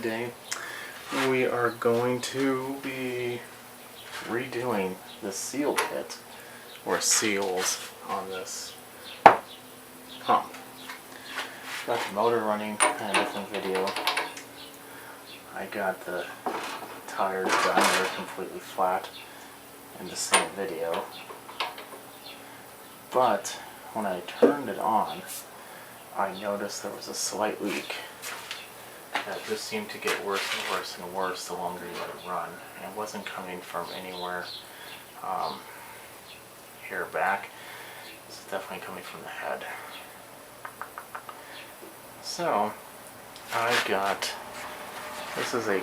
today we are going to be redoing the seal kit or seals on this pump. Got the motor running in a different video. I got the tires done, they're completely flat in the same video. But when I turned it on, I noticed there was a slight leak that just seemed to get worse and worse and worse the longer you let it run. And it wasn't coming from anywhere here back. It's definitely coming from the head. So I got, this is a,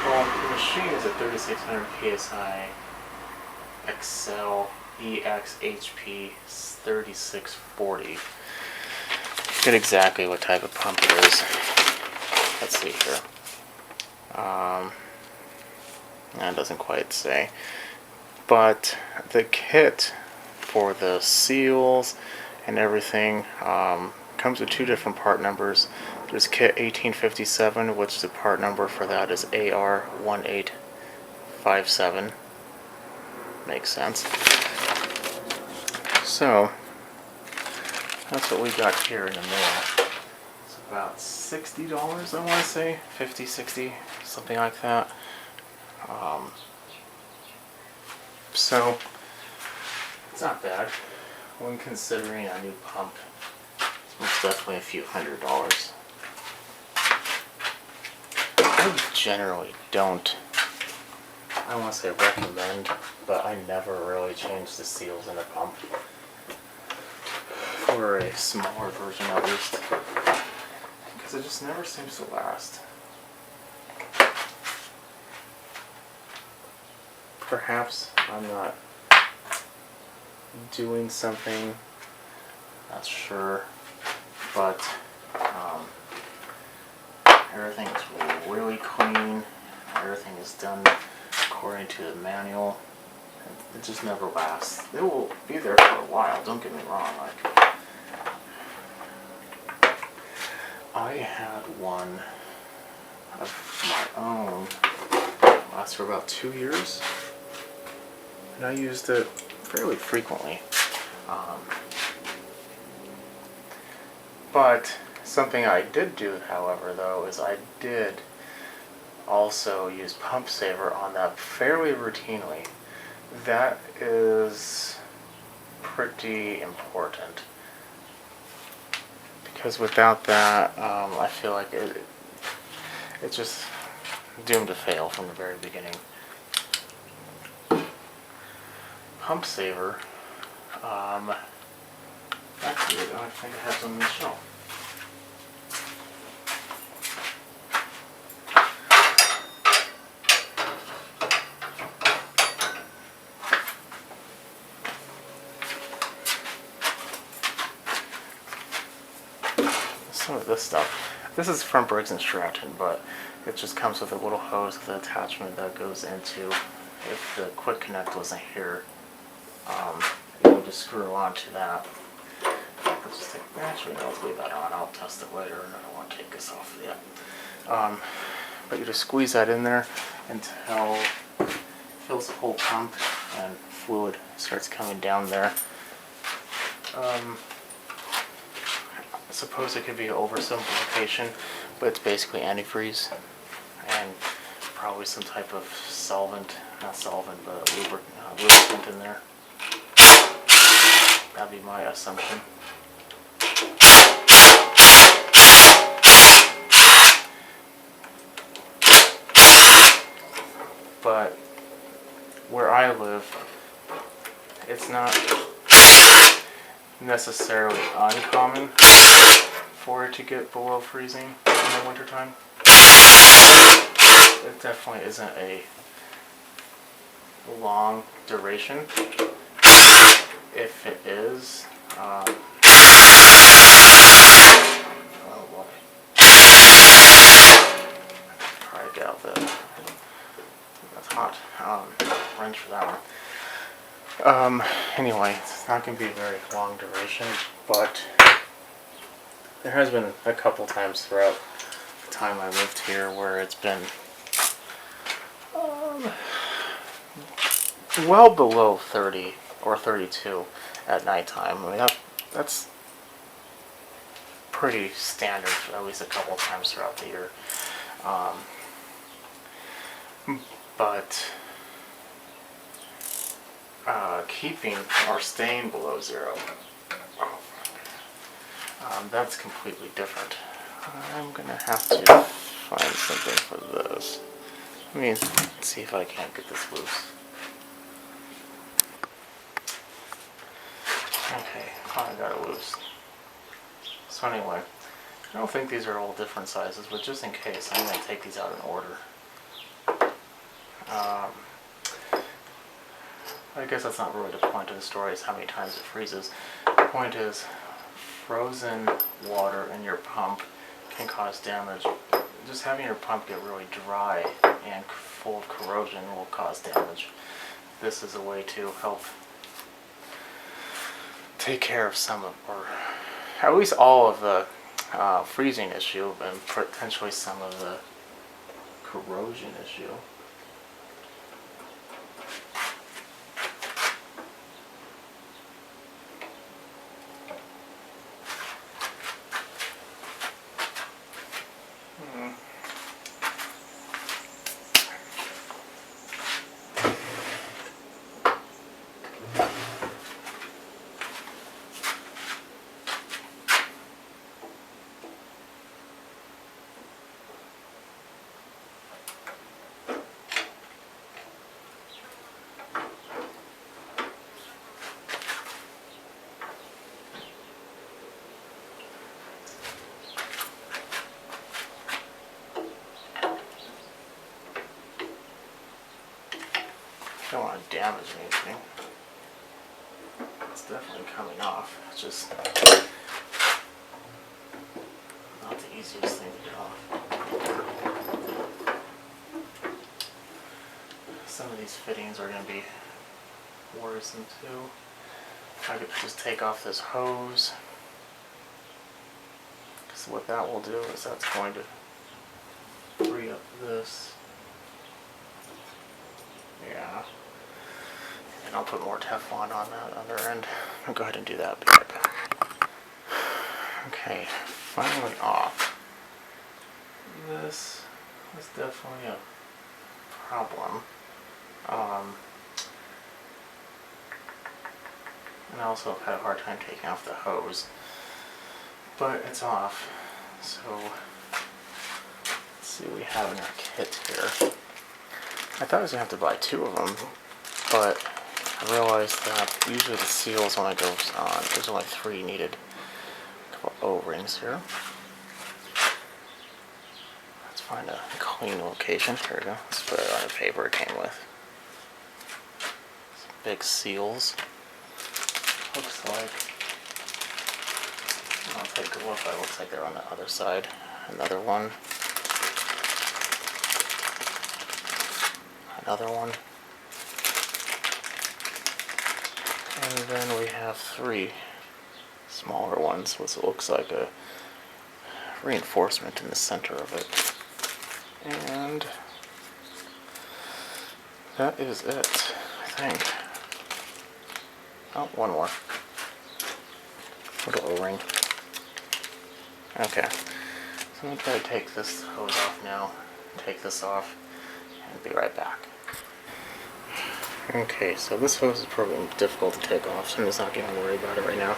well, the machine is a 3600 PSI Excel EXHP 3640. Forget exactly what type of pump it is. Let's see here. That doesn't quite say. But the kit for the seals and everything comes with two different part numbers. There's kit 1857, which the part number for that is AR1857. Makes sense. So that's what we got here in the mail. It's about $60, I want to say, 50, 60, something like that. So it's not bad when considering a new pump. It's definitely a few $100s. I generally don't, I want to say recommend, but I never really change the seals in a pump. For a smaller version at least. Because it just never seems to last. Perhaps I'm not doing something, not sure, but everything is really clean. Everything is done according to the manual. It just never lasts. It will be there for a while, don't get me wrong. Like, I had one of my own last for about 2 years, and I used it fairly frequently. But something I did do, however, though, is I did also use Pump Saver on that fairly routinely. That is pretty important. Because without that, I feel like it's just doomed to fail from the very beginning. Pump Saver, actually, I think I have some on the shelf. Some of this stuff. This is from Briggs & Stratton, but it just comes with a little hose with an attachment that goes into, if the quick connect wasn't here, you would just screw onto that. Let's just take, actually, no, let's leave that on. I'll test it later, and I don't want to take this off yet. But you just squeeze that in there until it fills the whole pump and fluid starts coming down there. I suppose it could be an oversimplification, but it's basically antifreeze and probably some type of solvent, not solvent, but lubricant in there. That'd be my assumption. But where I live, it's not necessarily uncommon for it to get below freezing in the wintertime. It definitely isn't a long duration. If it is, oh boy. Try to get out the, that's hot, wrench for that one. Anyway, it's not going to be a very long duration, but there has been a couple times throughout the time I lived here where it's been well below 30 or 32 at nighttime. I mean, that's pretty standard, at least a couple times throughout the year. But keeping or staying below zero, that's completely different. I'm gonna have to find something for this. Let me see if I can't get this loose. Okay, I got it loose. So anyway, I don't think these are all different sizes, but just in case, I'm going to take these out in order. I guess that's not really the point of the story, is how many times it freezes. The point is, frozen water in your pump can cause damage. Just having your pump get really dry and full of corrosion will cause damage. This is a way to help take care of some of, or at least all of the freezing issue and potentially some of the corrosion issue. Don't want to damage anything. It's definitely coming off. It's just not the easiest thing to get off. Some of these fittings are going to be worrisome too. I could just take off this hose. Because what that will do is that's going to free up this. Yeah. And I'll put more Teflon on that other end. I'll go ahead and do that. Be right back. Okay, finally off. This is definitely a problem. And I also have had a hard time taking off the hose. But it's off. So, let's see what we have in our kit here. I thought I was going to have to buy 2 of them, but I realized that usually the seals only goes on. There's only 3 needed. A couple O-rings here. Let's find a clean location. Here we go. Let's put it on the paper it came with. Some big seals. Looks like, I'll take a look, but it looks like they're on the other side. Another one. Another one. And then we have 3 smaller ones, which looks like a reinforcement in the center of it. And that is it, I think. Oh, one more. Little O-ring. Okay. So I'm going to try to take this hose off now. Take this off. And be right back. Okay, so this hose is probably difficult to take off, so I'm just not going to worry about it right now.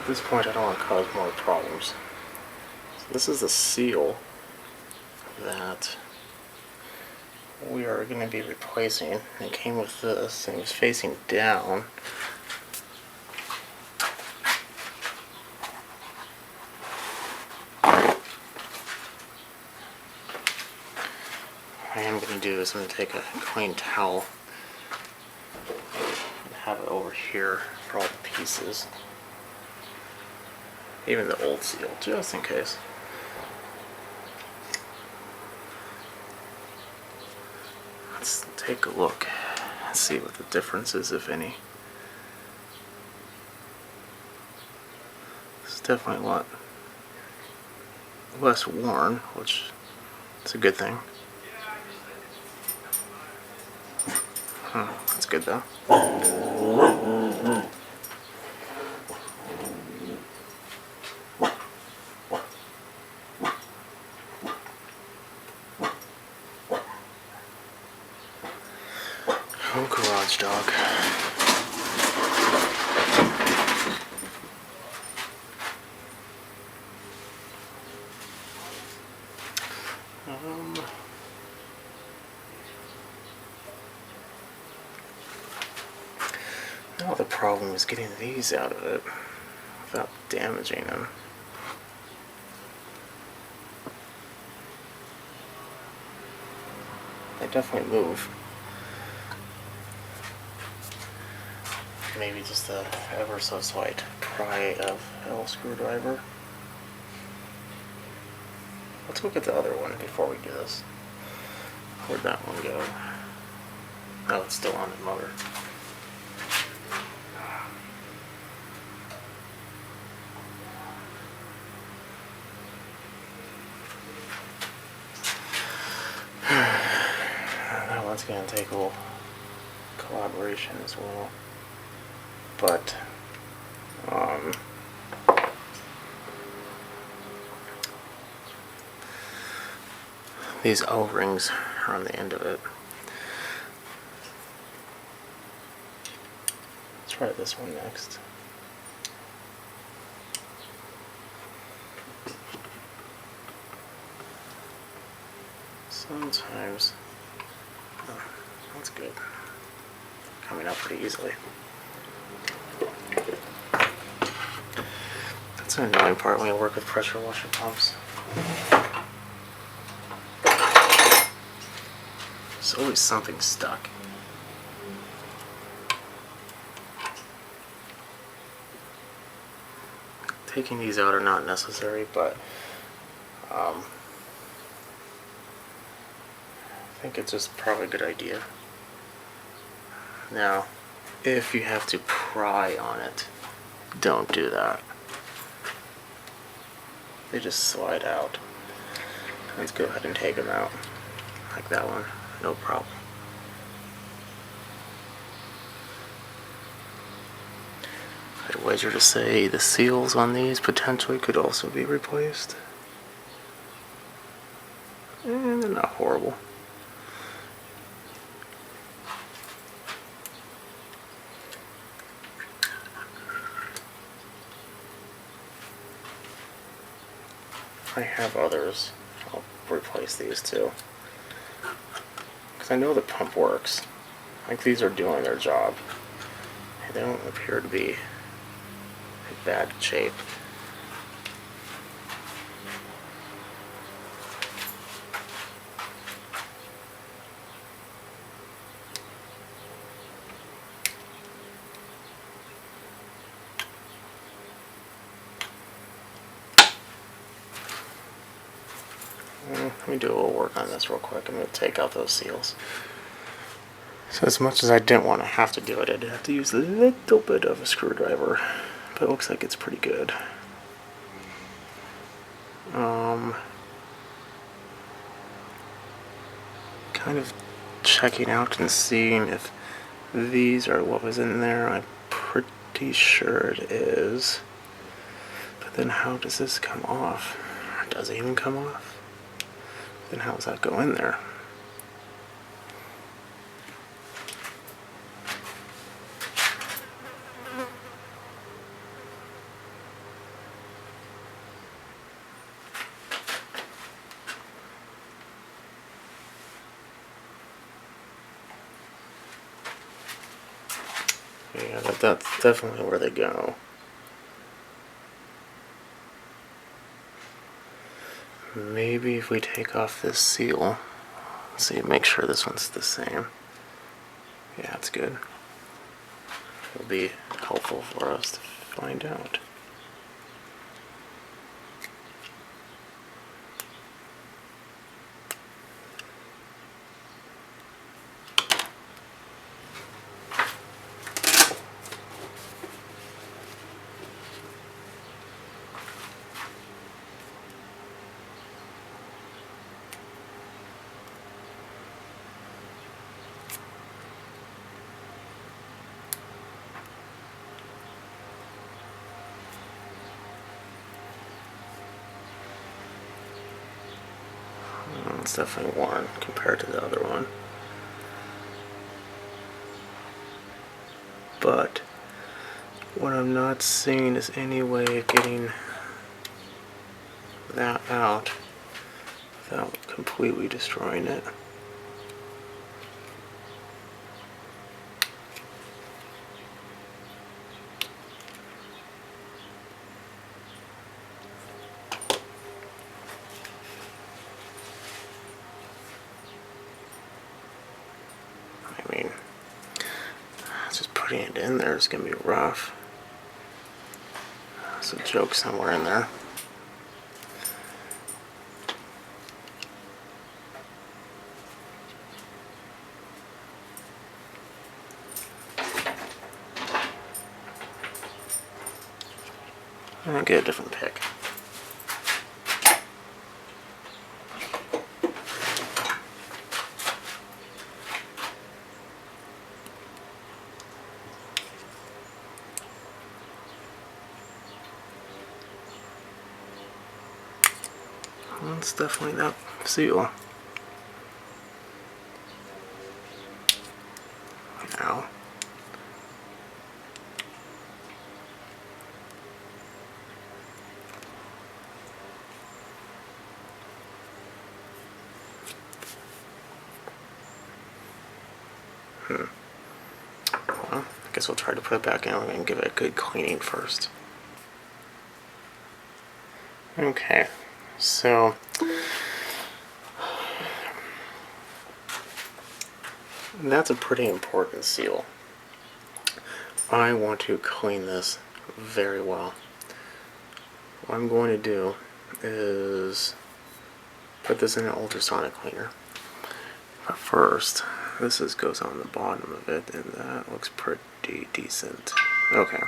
At this point, I don't want to cause more problems. So this is the seal that we are going to be replacing. It came with this, and it was facing down. What I am going to do is I'm going to take a clean towel and have it over here for all the pieces. Even the old seal, just in case. Let's take a look and see what the difference is, if any. definitely a lot less worn, which is a good thing. That's good though. Oh, garage dog. Now the problem is getting these out of it without damaging them. They definitely move. Maybe just a ever so slight pry of L screwdriver. Let's look at the other one before we do this. Where'd that one go? Oh, it's still on the motor. That one's gonna take a little collaboration as well. But these O-rings are on the end of it. Let's try this one next. Sometimes, oh, that's good. Coming up pretty easily. That's an annoying part when you work with pressure washer pumps. There's always something stuck. Taking these out are not necessary, but I think it's just probably a good idea. Now, if you have to pry on it, don't do that. They just slide out. Let's go ahead and take them out. Like that one, no problem. I'd wager to say the seals on these potentially could also be replaced. And they're not horrible. I have others. I'll replace these too. Because I know the pump works. Like, these are doing their job. They don't appear to be in bad shape. Let me do a little work on this real quick. I'm going to take out those seals. So as much as I didn't want to have to do it, I did have to use a little bit of a screwdriver. But it looks like it's pretty good. Kind of checking out and seeing if these are what was in there. I'm pretty sure it is. But then how does this come off? Does it even come off? Then how does that go in there? Yeah, that's definitely where they go. Maybe if we take off this seal, let's see, make sure this one's the same. Yeah, it's good. It'll be helpful for us to find out. It's definitely worn compared to the other one. But what I'm not seeing is any way of getting that out without completely destroying it. I mean, just putting it in there is going to be rough. There's a joke somewhere in there. I'm going to get a different pick. It's definitely that seal. Now, well, I guess we'll try to put it back in and give it a good cleaning first. Okay, so that's a pretty important seal. I want to clean this very well. What I'm going to do is put this in an ultrasonic cleaner. But first, this goes on the bottom of it, and that looks pretty decent. Okay,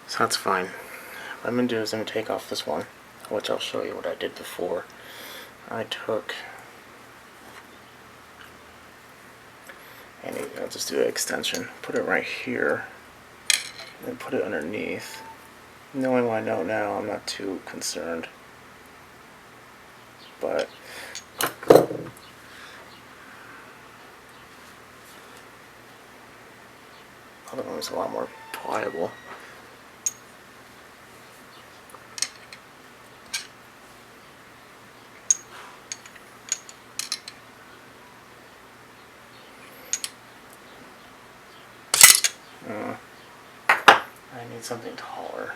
so that's fine. What I'm going to do is I'm going to take off this one, which I'll show you what I did before. I took, and I'll just do an extension, put it right here, and put it underneath. Knowing what I know now, I'm not too concerned. But other one was a lot more pliable. I need something taller.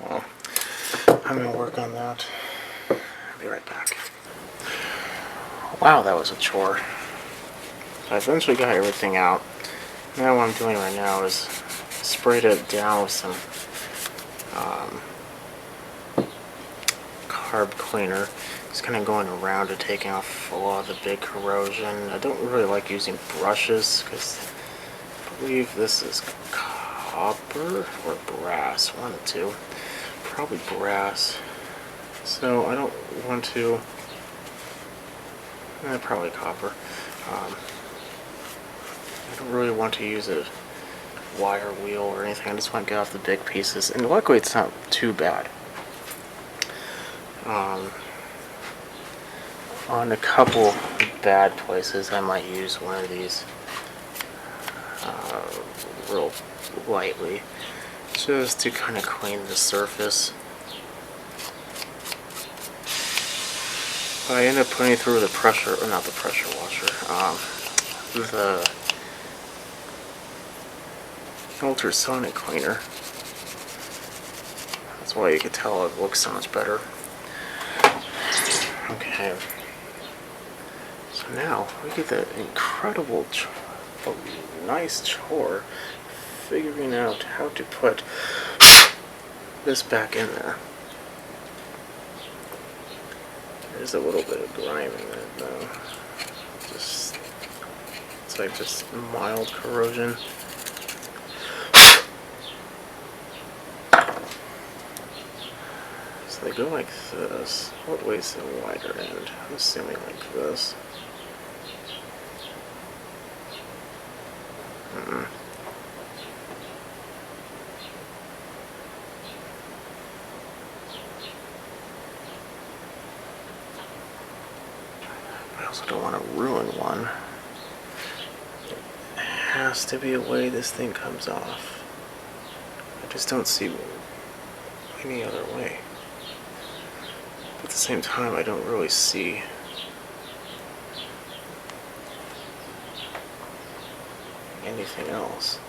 Well, I'm going to work on that. I'll be right back. Wow, that was a chore. I eventually got everything out. Now what I'm doing right now is sprayed it down with some carb cleaner. Just kind of going around it, taking off a lot of the big corrosion. I don't really like using brushes because I believe this is copper or brass, one of the two. Probably brass. So I don't want to, probably copper. I don't really want to use a wire wheel or anything. I just want to get off the big pieces. And luckily it's not too bad. On a couple bad places I might use one of these real lightly just to kind of clean the surface. I end up putting it through the pressure, or not the pressure washer, the ultrasonic cleaner. That's why you can tell it looks so much better. Okay. So now we get the incredible, nice chore figuring out how to put this back in there. There's a little bit of grime in it though. It's like just mild corrosion. It's like go like this. What way's the wider end? I'm assuming like this. I also don't want to ruin one. There has to be a way this thing comes off. I just don't see any other way. But at the same time, I don't really see anything else.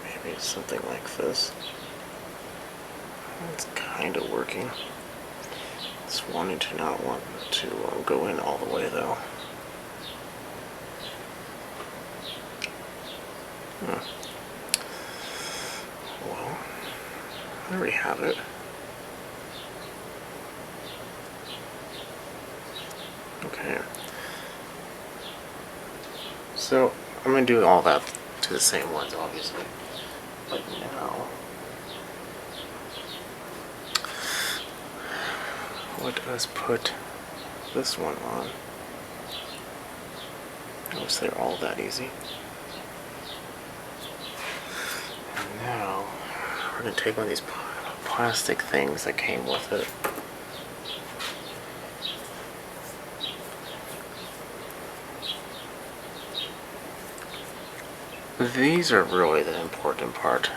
Maybe it's something like this. It's kind of working. It's wanting to not want to go in all the way though. Well, there we have it. Okay. So I'm going to do all that to the same ones, obviously. But now, let us put this one on. Notice they're all that easy. And now, we're going to take one of these plastic things that came with it. These are really the important part.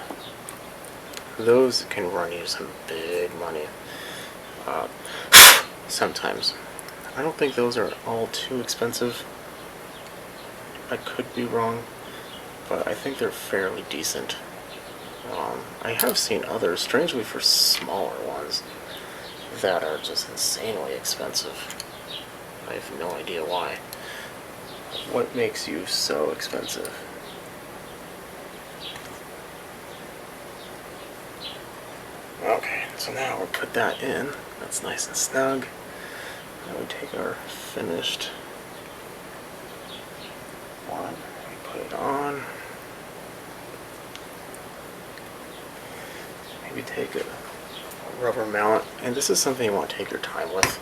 Those can run you some big money. Sometimes. I don't think those are all too expensive. I could be wrong, but I think they're fairly decent. I have seen others, strangely for smaller ones, that are just insanely expensive. I have no idea why. What makes you so expensive? Okay, so now we'll put that in. That's nice and snug. Now we take our finished one, we put it on. Maybe take a rubber mallet, and this is something you want to take your time with,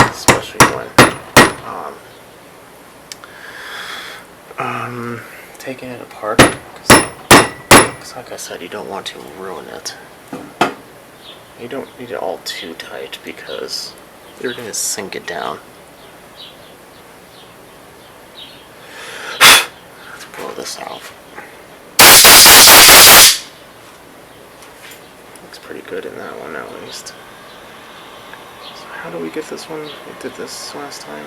especially when taking it apart, because like I said, you don't want to ruin it. You don't need it all too tight because you're going to sink it down. Let's blow this off. Looks pretty good in that one at least. So how do we get this one? We did this last time.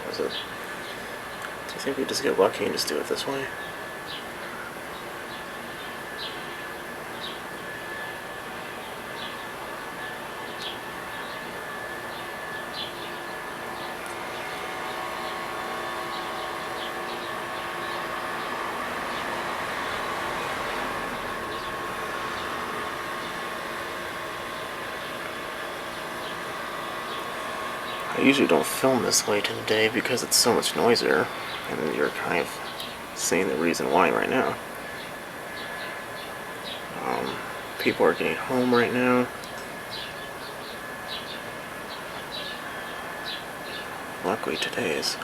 Was it? Do you think we just get lucky and just do it this way? I usually don't film this late in the day because it's so much noisier, and you're kind of seeing the reason why right now. People are getting home right now. Luckily today is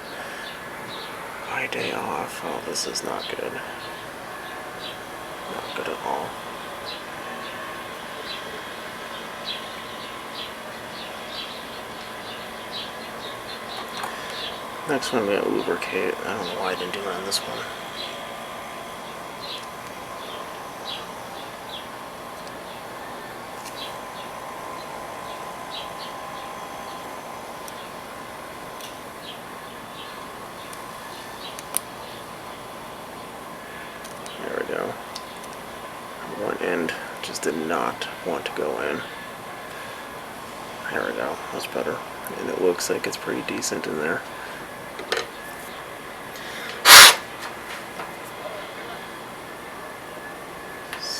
my day off. Oh, this is not good. Not good at all. Next one, we got lubricate. I don't know why I didn't do it on this one. There we go. One end just did not want to go in. There we go. That's better. And it looks like it's pretty decent in there.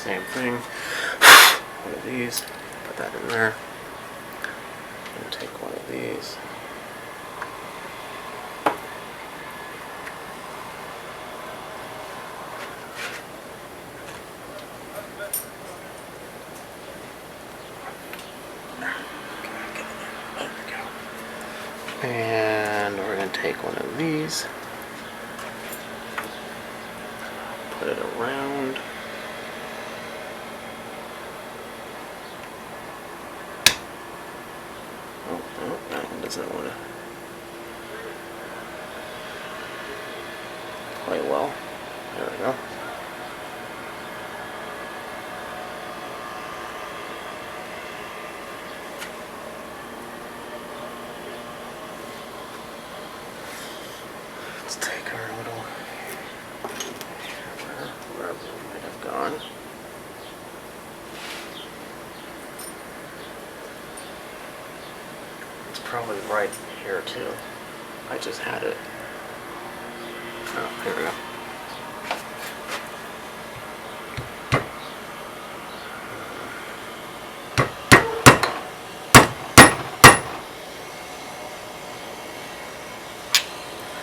Same thing. One of these, put that in there. And take one of these. And we're going to take one of these, put it around. Oh, that one doesn't want to play well. There we go. Let's take our little, wherever it might have gone. It's probably right here too. I just had it. Oh, here we go.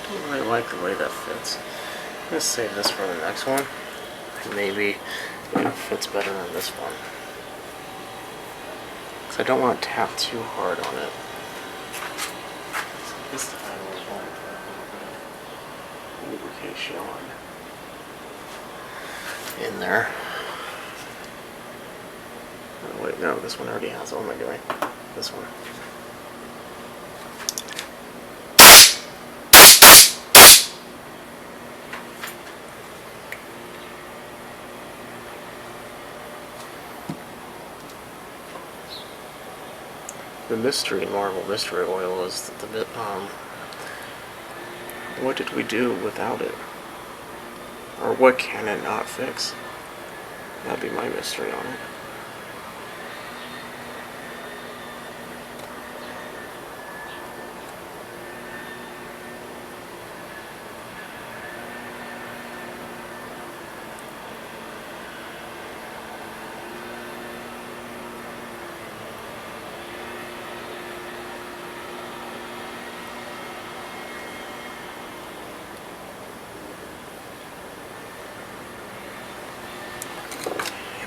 I don't really like the way that fits. I'm going to save this for the next one. Maybe it fits better than this one. Because I don't want to tap too hard on it. So this time we're going to put a little bit of lubrication in there. Oh, wait, no, this one already has. What am I doing? This one. The mystery in Marvel Mystery Oil is that what did we do without it? Or what can it not fix? That'd be my mystery on it.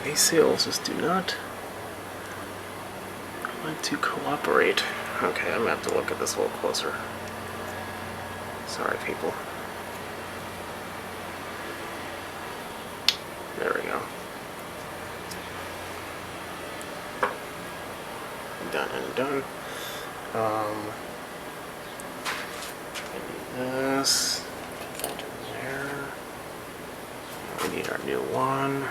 These seals just do not like to cooperate. Okay, I'm gonna have to look at this a little closer. Sorry, people. There we go. Done and done. I need this. Put that in there. We need our new one.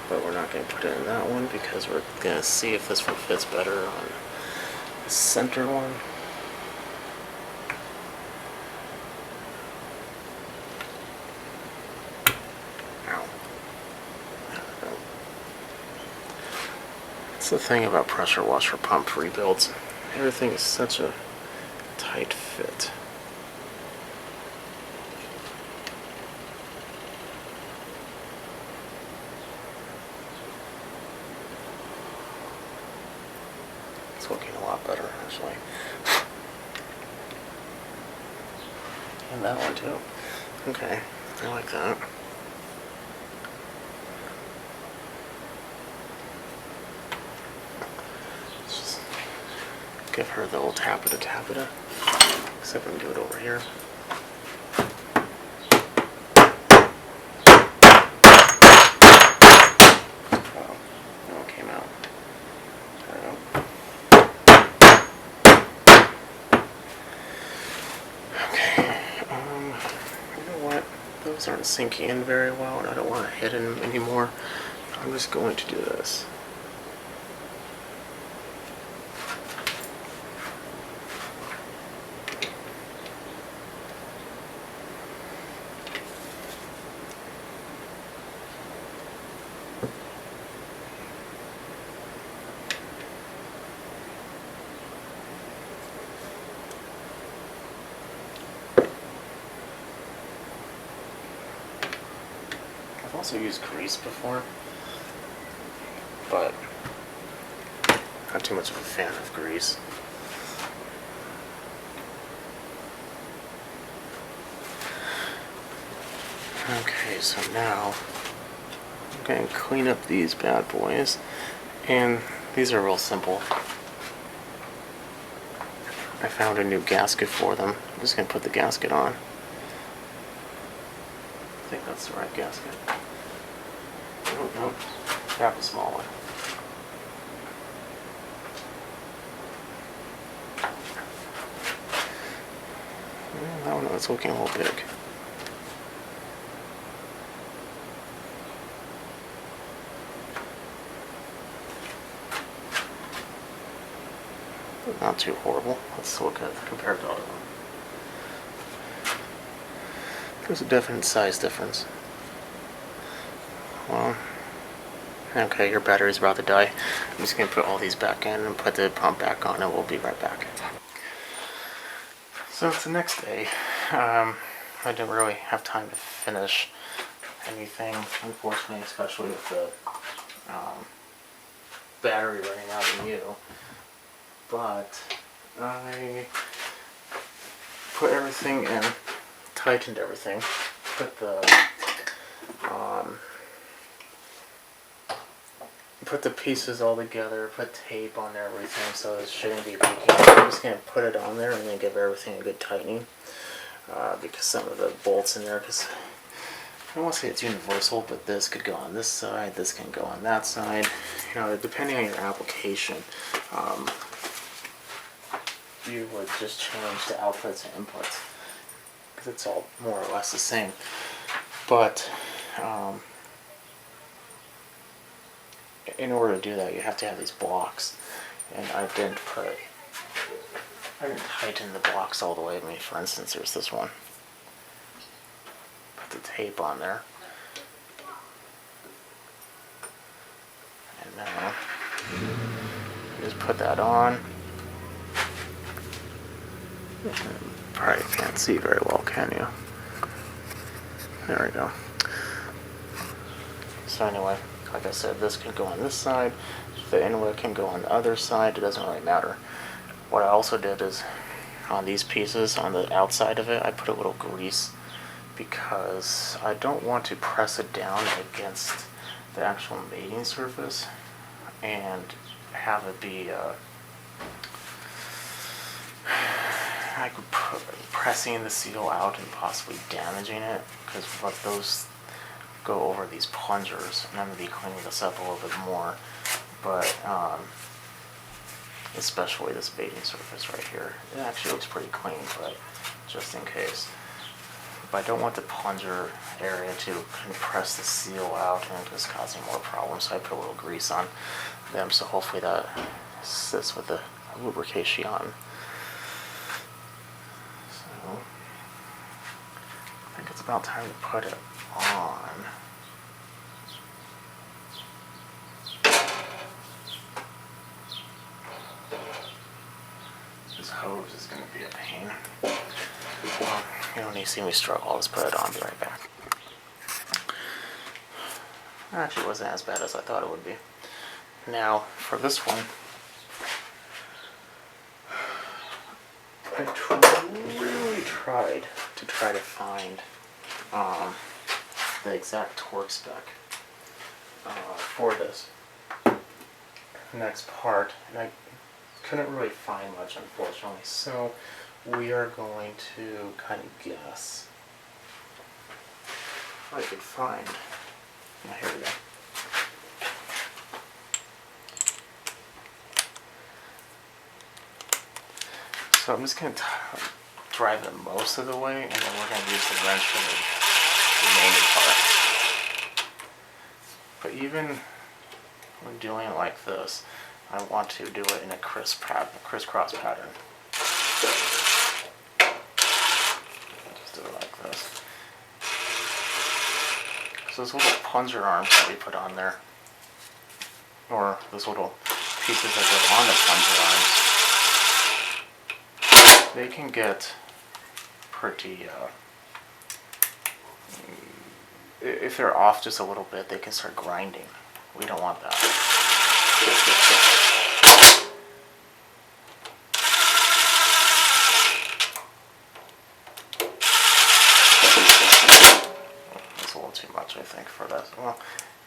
But we're not going to put it in that one because we're going to see if this one fits better on the center one. Ow. That's the thing about pressure washer pump rebuilds. Everything is such a tight fit. It's looking a lot better, actually. And that one, too. Okay, I like that. Let's just give her the old tapita, except we can do it over here. Oh, no, it came out. There we go. Those aren't sinking in very well, and I don't want to hit them anymore. I'm just going to do this. also used grease before, but not too much of a fan of grease. Okay, so now I'm going to clean up these bad boys, and these are real simple. I found a new gasket for them. I'm just going to put the gasket on. I think that's the right gasket. Oh, no, grab a small one. That one was looking a little big. Not too horrible. Let's look at compared to other one. There's a definite size difference. Well, okay, your battery's about to die. I'm just gonna put all these back in and put the pump back on, and we'll be right back. So it's the next day. I didn't really have time to finish anything, unfortunately, especially with the battery running out of new. But I put everything in, tightened everything, put the pieces all together, put tape on everything so it shouldn't be leaking. I'm just going to put it on there and then give everything a good tightening, because some of the bolts in there, because I don't want to say it's universal, but this could go on this side, this can go on that side, you know, depending on your application. You would just change the outputs and inputs, because it's all more or less the same. But in order to do that, you have to have these blocks, and I didn't tighten the blocks all the way. I mean, for instance, there's this one. Put the tape on there, and now just put that on. Probably can't see very well, can you? There we go. So anyway, like I said, this can go on this side, the inlet can go on the other side, it doesn't really matter. What I also did is, on these pieces, on the outside of it, I put a little grease, because I don't want to press it down against the actual mating surface and have it be like pressing the seal out and possibly damaging it, because what those go over these plungers, and I'm going to be cleaning this up a little bit more, but especially this baiting surface right here. It actually looks pretty clean, but just in case. But I don't want the plunger area to compress the seal out and just causing more problems, so I put a little grease on them, so hopefully that assists with the lubrication. So I think it's about time to put it on. This hose is going to be a pain. Well, you don't need to see me struggle. I'll just put it on and be right back. Actually, it wasn't as bad as I thought it would be. Now, for this one, I really tried to find the exact torque spec for this next part, and I couldn't really find much, unfortunately, so we are going to kind of guess if I could find. Now, here we go. So I'm just going to drive it most of the way, and then we're going to use the wrench for the remaining part. But even when doing it like this, I want to do it in a crisscross pattern. Just do it like this. So those little plunger arms that we put on there, or those little pieces that go on the plunger arms, they can get pretty if they're off just a little bit, they can start grinding. We don't want that. That's a little too much, I think, for this. Well,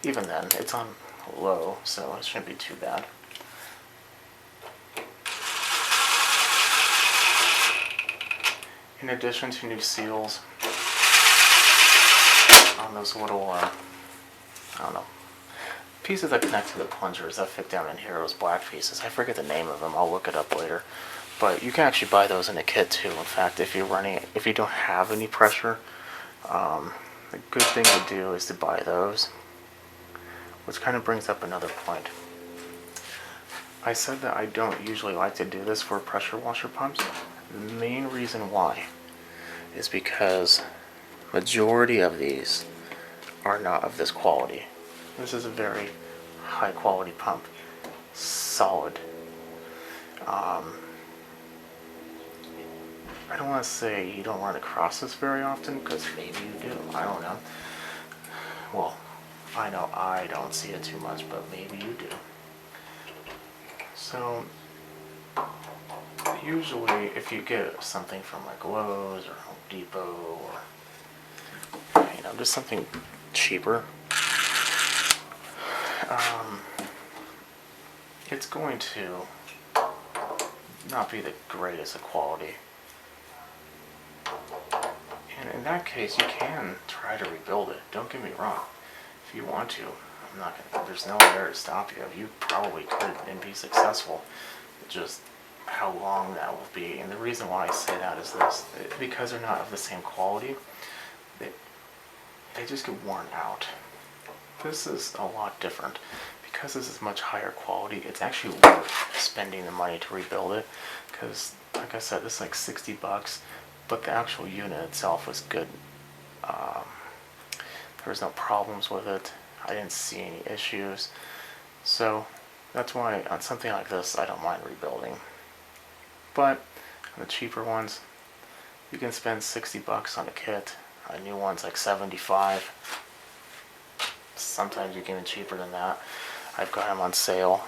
even then, it's on low, so it shouldn't be too bad. In addition to new seals on those little, I don't know, pieces that connect to the plungers that fit down in here, those black pieces. I forget the name of them. I'll look it up later. But you can actually buy those in a kit too. In fact, if you don't have any pressure, the good thing to do is to buy those. Which kind of brings up another point. I said that I don't usually like to do this for pressure washer pumps. The main reason why is because majority of these are not of this quality. This is a very high quality pump, solid. I don't want to say you don't run across this very often, because maybe you do, I don't know. Well, I know I don't see it too much, but maybe you do. So usually if you get something from like Lowe's or Home Depot or just something cheaper, it's going to not be the greatest of quality. And in that case, you can try to rebuild it. Don't get me wrong. If you want to, there's no there to stop you. You probably could and be successful. Just how long that will be. And the reason why I say that is this. Because they're not of the same quality, they just get worn out. This is a lot different. Because this is much higher quality, it's actually worth spending the money to rebuild it. Because, like I said, this is like 60 bucks. But the actual unit itself was good. There was no problems with it. I didn't see any issues. So that's why on something like this, I don't mind rebuilding. But on the cheaper ones, you can spend 60 bucks on a kit. A new one's like 75. Sometimes you get them cheaper than that. I've got them on sale.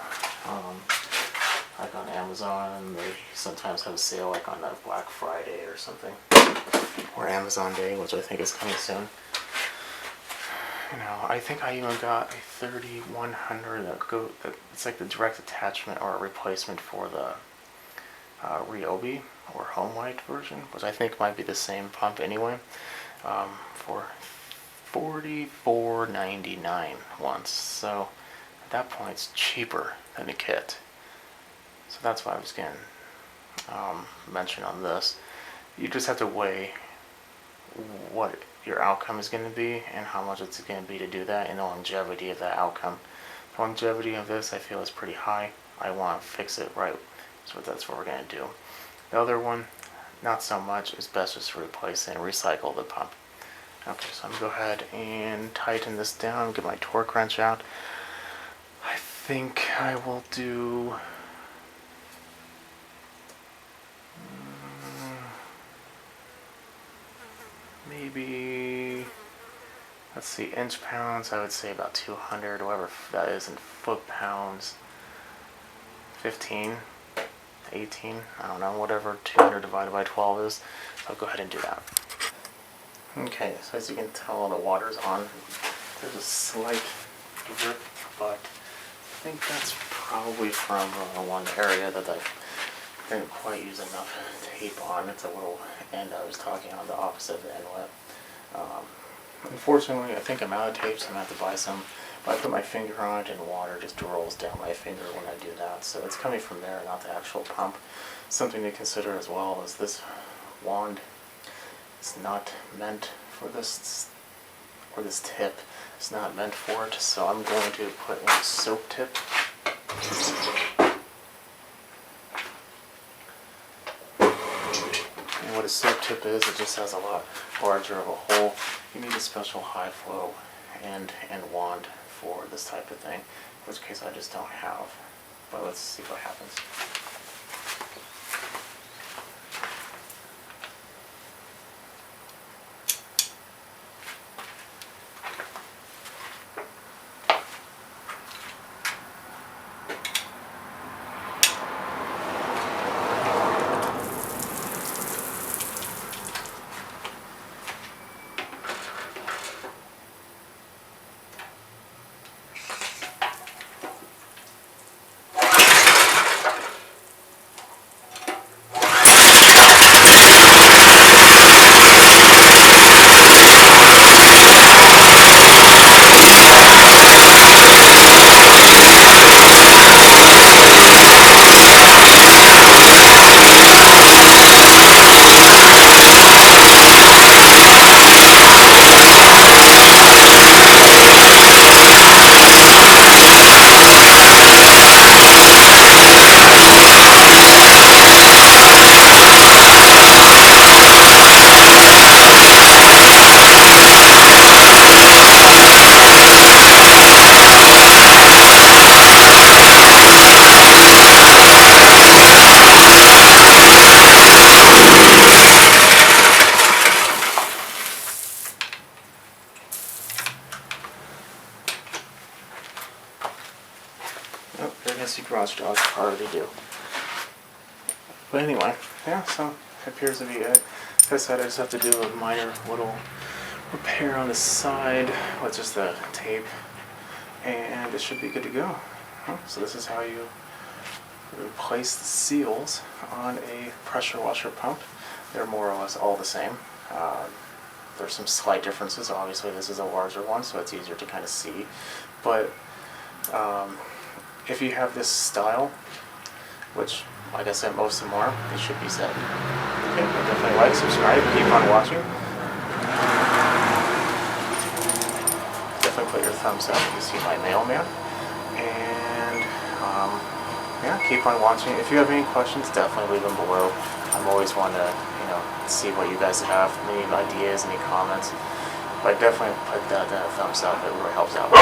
Like on Amazon, they sometimes have a sale like on a Black Friday or something, or Amazon Day, which I think is coming soon. I think I even got a 3100 it's like the direct attachment or a replacement for the Ryobi or HomeLight version, which I think might be the same pump anyway, for $44.99 once. So at that point, it's cheaper than the kit. So that's why I was getting mentioned on this. You just have to weigh what your outcome is going to be and how much it's going to be to do that, and the longevity of that outcome. The longevity of this, I feel, is pretty high. I want to fix it right, so that's what we're going to do. The other one, not so much. It's best just to replace it and recycle the pump. Okay, so I'm going to go ahead and tighten this down, get my torque wrench out. I think I will do maybe, let's see, inch pounds, I would say about 200, whatever that is in foot pounds, 15, 18, I don't know, whatever 200 divided by 12 is. So I'll go ahead and do that. Okay, so as you can tell, the water's on. There's a slight drip, but I think that's probably from one area that I didn't quite use enough tape on. It's a little end I was talking on, the opposite of the inlet. Unfortunately, I think I'm out of tape, so I'm going to have to buy some. But I put my finger on it and water just rolls down my finger when I do that. So it's coming from there, not the actual pump. Something to consider as well is this wand is not meant for this, or this tip is not meant for it. So I'm going to put in a soap tip. And what a soap tip is, it just has a lot larger of a hole. You need a special high flow and wand for this type of thing, in which case I just don't have. But let's see what happens. messy garage dogs already do. But anyway, yeah, so it appears to be it. Like I said, I just have to do a minor little repair on the side with just the tape, and it should be good to go. So this is how you replace the seals on a pressure washer pump. They're more or less all the same. There's some slight differences. Obviously this is a larger one, so it's easier to kind of see. But if you have this style, which like I said, most of them are, they should be set. Okay, but definitely like, subscribe, keep on watching. Definitely put your thumbs up if you see my mailman. And yeah, keep on watching. If you have any questions, definitely leave them below. I'm always one to, see what you guys have, any ideas, any comments. But definitely put that thumbs up. It really helps out.